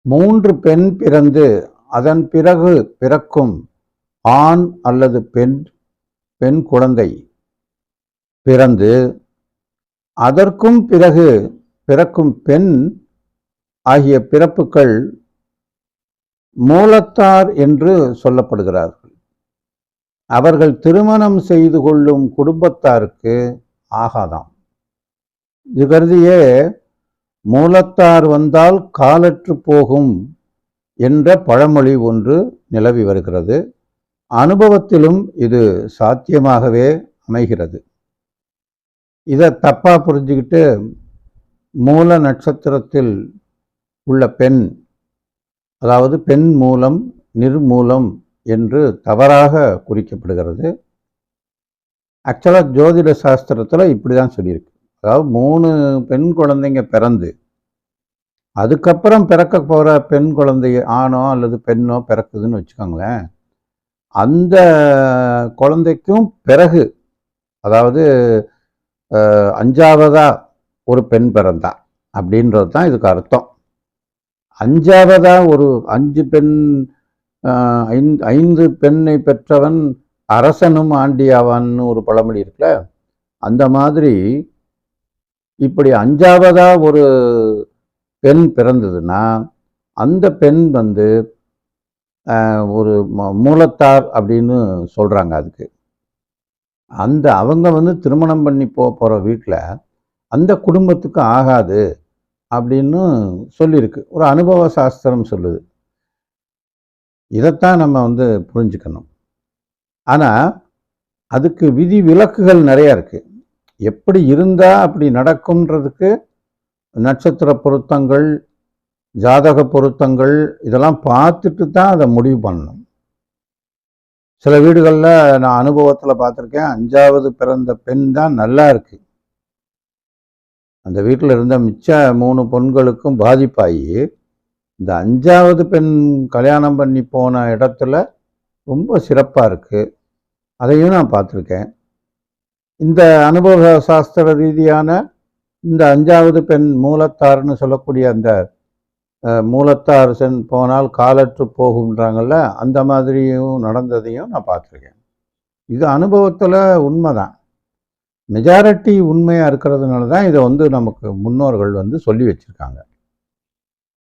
3 பெண் பிறந்து அதன் பிறகு பிறக்கும் ஆண் அல்லது பெண் குழந்தை பிறந்து அதற்கும் பிறகு பிறக்கும் பெண் ஆகிய பிறப்புகள் மூலத்தார் என்று சொல்லப்படுகிறார்கள். அவர்கள் திருமணம் செய்து கொள்ளும் குடும்பத்தாருக்கு ஆகாதாம். இது கருதியே மூலத்தார் வந்தால் காலற்று போகும் என்ற பழமொழி ஒன்று நிலவி வருகிறது. அனுபவத்திலும் இது சாத்தியமாகவே அமைகிறது. இதை தப்பா புரிஞ்சுக்கிட்டு மூல நட்சத்திரத்தில் உள்ள பெண், அதாவது பெண் மூலம் நிர்மூலம் என்று தவறாக குறிக்கப்படுகிறது. ஆக்சுவலாக ஜோதிட சாஸ்திரத்தில் இப்படி தான் சொல்லியிருக்கு. அதாவது 3 பெண் குழந்தைங்க பிறந்து அதுக்கப்புறம் பிறக்க போகிற பெண் குழந்தை ஆணோ அல்லது பெண்ணோ பிறக்குதுன்னு வச்சுக்கோங்களேன். அந்த குழந்தைக்கும் பிறகு, அதாவது 5ஆவதா ஒரு பெண் பிறந்தா அப்படின்றது தான் இதுக்கு அர்த்தம். 5ஆவதா ஒரு 5 பெண்ணை பெற்றவன் அரசனும் ஆண்டியாவான்னு ஒரு பழமொழி இருக்குல்ல, அந்த மாதிரி இப்படி 5ஆவதா ஒரு பெண் பிறந்ததுன்னா அந்த பெண் ஒரு மூலத்தார் அப்படின்னு சொல்கிறாங்க. அதுக்கு அவங்க திருமணம் பண்ணி போகிற வீட்டில் அந்த குடும்பத்துக்கு ஆகாது அப்படின்னு சொல்லியிருக்கு. ஒரு அனுபவ சாஸ்திரம் சொல்லுது. இதைத்தான் நம்ம புரிஞ்சுக்கணும். ஆனால் அதுக்கு விதி விலக்குகள் நிறையா இருக்குது. எப்படி இருந்தால் அப்படி நடக்கும்ன்றதுக்கு நட்சத்திர பொருத்தங்கள், ஜாதக பொருத்தங்கள் இதெல்லாம் பார்த்துட்டு தான் அதை முடிவு பண்ணணும். சில வீடுகளில் நான் அனுபவத்தில் பார்த்துருக்கேன், 5ஆவது பிறந்த பெண் தான் நல்லா இருக்கு. அந்த வீட்டில் இருந்த மிச்ச 3 பெண்களுக்கும் பாதிப்பாகி இந்த 5ஆவது பெண் கல்யாணம் பண்ணி போன இடத்துல ரொம்ப சிறப்பாக இருக்குது. அதையும் நான் பார்த்துருக்கேன். இந்த அனுபவ சாஸ்திர ரீதியான இந்த 5ஆவது பெண் மூலத்தார்னு சொல்லக்கூடிய அந்த மூலத்தார் போனால் காலற்று போகுன்றாங்கல்ல, அந்த மாதிரியும் நடந்ததையும் நான் பார்த்துருக்கேன். இது அனுபவத்தில் உண்மைதான். மெஜாரிட்டி உண்மையாக இருக்கிறதுனால தான் இதை நமக்கு முன்னோர்கள் சொல்லி வச்சுருக்காங்க.